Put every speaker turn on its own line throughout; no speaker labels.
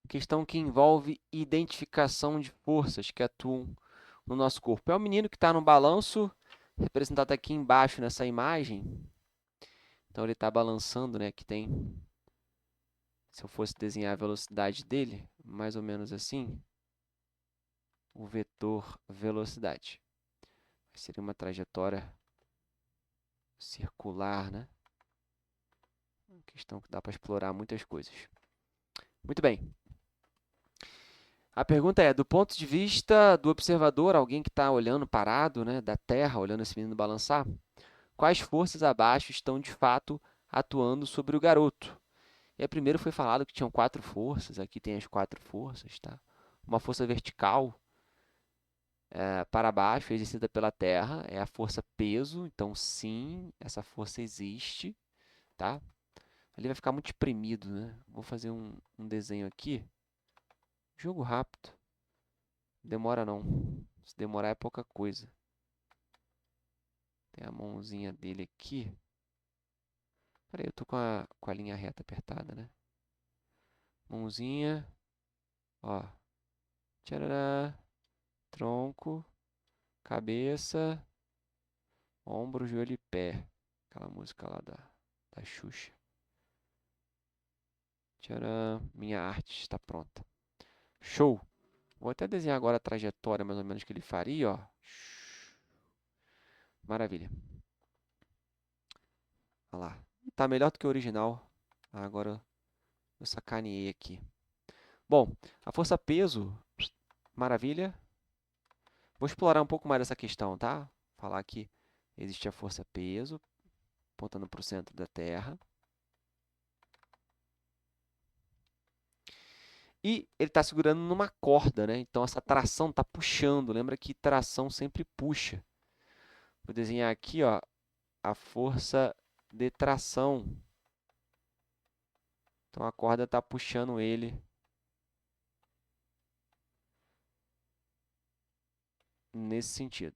Questão que envolve identificação de forças que atuam no nosso corpo. É o menino que está no balanço, representado aqui embaixo nessa imagem. Então ele está balançando, né? Aqui tem, se eu fosse desenhar a velocidade dele, mais ou menos assim, o vetor velocidade. Seria uma trajetória circular, né? Uma questão que dá para explorar muitas coisas. Muito bem. A pergunta é, do ponto de vista do observador, alguém que está olhando parado, né, da Terra, olhando esse menino balançar, quais forças abaixo estão de fato atuando sobre o garoto? E aí, primeiro foi falado que tinham 4 forças, aqui tem as 4 forças, tá? Uma força vertical para baixo, exercida pela Terra, é a força peso, então sim, essa força existe, tá? Ali vai ficar muito espremido, né? Vou fazer um desenho aqui. Jogo rápido. Demora não. Se demorar é pouca coisa. Tem a mãozinha dele aqui. Peraí, eu tô com a linha reta apertada, né? Mãozinha. Ó. Tcharará. Tronco. Cabeça. Ombro, joelho e pé. Aquela música lá da Xuxa. Tcharam. Minha arte está pronta. Show! Vou até desenhar agora a trajetória mais ou menos que ele faria, ó. Maravilha. Olha lá. Tá melhor do que o original. Agora eu sacaneei aqui. Bom, a força peso, maravilha. Vou explorar um pouco mais essa questão, tá? Falar que existe a força peso, apontando para o centro da Terra. E ele está segurando numa corda, né? Então essa tração está puxando. Lembra que tração sempre puxa. Vou desenhar aqui, ó, a força de tração. Então a corda está puxando ele nesse sentido.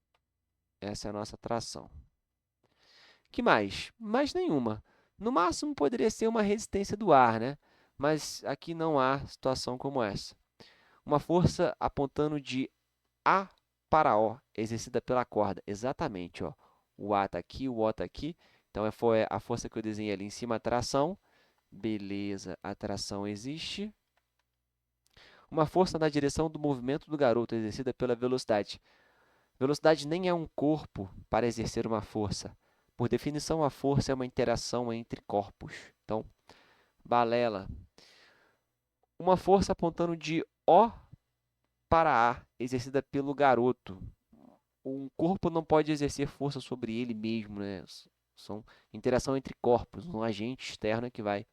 Essa é a nossa tração. Que mais? Mais nenhuma. No máximo poderia ser uma resistência do ar, né? Mas aqui não há situação como essa. Uma força apontando de A para O, exercida pela corda. Exatamente, ó. O A está aqui, o O está aqui. Então foi a força que eu desenhei ali em cima, a tração. Beleza, a tração existe. Uma força na direção do movimento do garoto, exercida pela velocidade. Velocidade nem é um corpo para exercer uma força. Por definição, a força é uma interação entre corpos. Então, balela. Uma força apontando de O para A, exercida pelo garoto. Um corpo não pode exercer força sobre ele mesmo, né? São interação entre corpos, um agente externo é que vai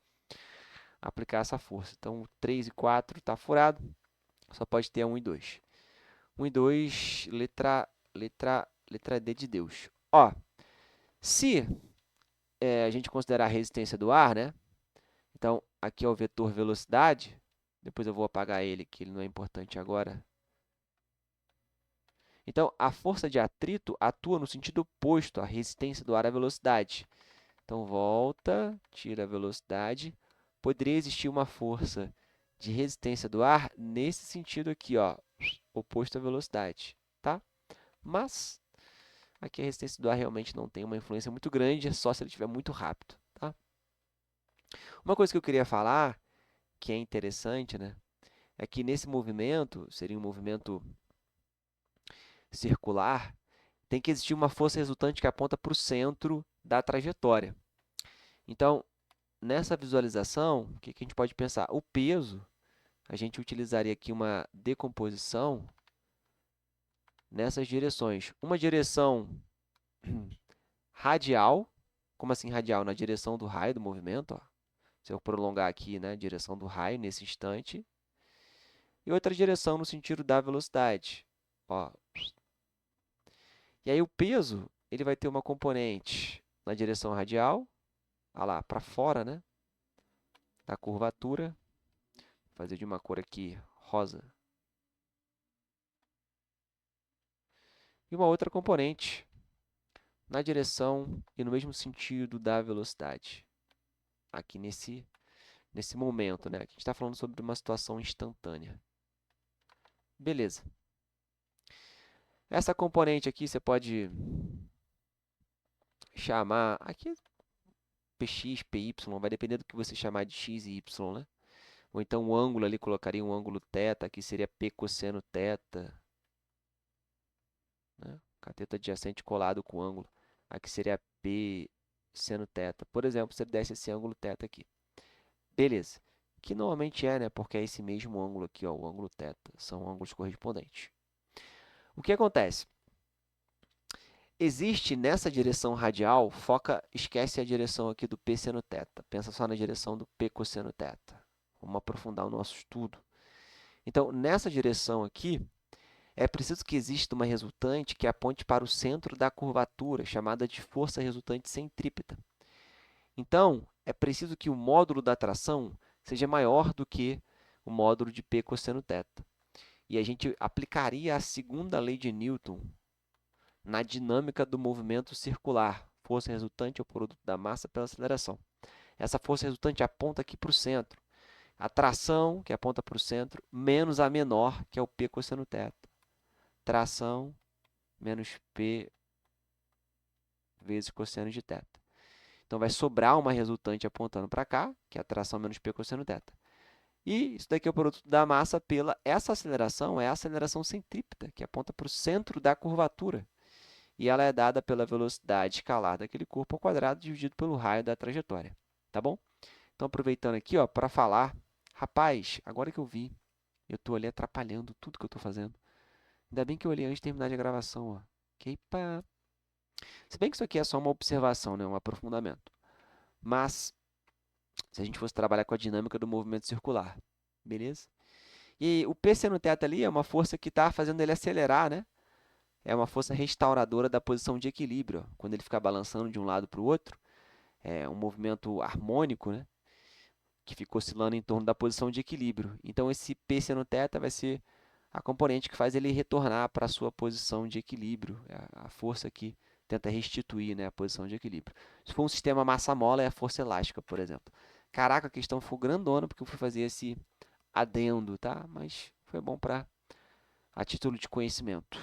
aplicar essa força. Então, 3 e 4 está furado, só pode ter a 1 e 2. 1 e 2, letra D de Deus. Ó, se a gente considerar a resistência do ar, né? Então, aqui é o vetor velocidade. Depois eu vou apagar ele, que ele não é importante agora. Então, a força de atrito atua no sentido oposto à resistência do ar à velocidade. Então, volta, tira a velocidade. Poderia existir uma força de resistência do ar nesse sentido aqui, ó, oposto à velocidade, tá? Mas, aqui a resistência do ar realmente não tem uma influência muito grande, é só se ele estiver muito rápido, tá? Uma coisa que eu queria falar, que é interessante, né? É que nesse movimento, seria um movimento circular, tem que existir uma força resultante que aponta para o centro da trajetória. Então, nessa visualização, o que a gente pode pensar? O peso, a gente utilizaria aqui uma decomposição nessas direções. Uma direção radial, como assim radial? Na direção do raio do movimento, ó. Se eu prolongar aqui, né, direção do raio nesse instante, e outra direção no sentido da velocidade. Ó. E aí o peso, ele vai ter uma componente na direção radial, lá, para fora, né, da curvatura. Vou fazer de uma cor aqui rosa. E uma outra componente na direção e no mesmo sentido da velocidade, aqui nesse momento, né? Aqui a gente está falando sobre uma situação instantânea. Beleza. Essa componente aqui você pode chamar, aqui px, py, vai depender do que você chamar de x e y, né? Ou então o ângulo ali, colocaria um ângulo θ, aqui seria p cosseno θ, né? Cateto adjacente colado com o ângulo, aqui seria p seno θ. Por exemplo, se ele desse esse ângulo θ aqui. Beleza. Que normalmente é, né? Porque é esse mesmo ângulo aqui, ó, o ângulo θ. São ângulos correspondentes. O que acontece? Existe nessa direção radial, esquece a direção aqui do p seno θ. Pensa só na direção do p cosseno θ. Vamos aprofundar o nosso estudo. Então, nessa direção aqui, é preciso que exista uma resultante que aponte para o centro da curvatura, chamada de força resultante centrípeta. Então, é preciso que o módulo da tração seja maior do que o módulo de P cosseno θ. E a gente aplicaria a segunda lei de Newton na dinâmica do movimento circular. Força resultante é o produto da massa pela aceleração. Essa força resultante aponta aqui para o centro. A tração, que aponta para o centro, menos a menor, que é o P cosseno θ. Tração menos P vezes cosseno de θ. Então, vai sobrar uma resultante apontando para cá, que é a tração menos P cosseno θ. E isso daqui é o produto da massa pela... Essa aceleração é a aceleração centrípeta, que aponta para o centro da curvatura. E ela é dada pela velocidade escalar daquele corpo ao quadrado dividido pelo raio da trajetória. Tá bom? Então, aproveitando aqui para falar, rapaz, agora que eu vi, eu estou ali atrapalhando tudo que eu estou fazendo. Ainda bem que eu olhei antes de terminar a gravação. Ó. Okay, pá. Se bem que isso aqui é só uma observação, né? Um aprofundamento. Mas, se a gente fosse trabalhar com a dinâmica do movimento circular, beleza? E o P seno θ ali é uma força que está fazendo ele acelerar, né? É uma força restauradora da posição de equilíbrio. Ó. Quando ele fica balançando de um lado para o outro, é um movimento harmônico, né? Que fica oscilando em torno da posição de equilíbrio. Então, esse P seno θ vai ser a componente que faz ele retornar para a sua posição de equilíbrio. É a força que tenta restituir, né, a posição de equilíbrio. Se for um sistema massa-mola, é a força elástica, por exemplo. Caraca, a questão ficou grandona porque eu fui fazer esse adendo, tá? Mas foi bom para a título de conhecimento.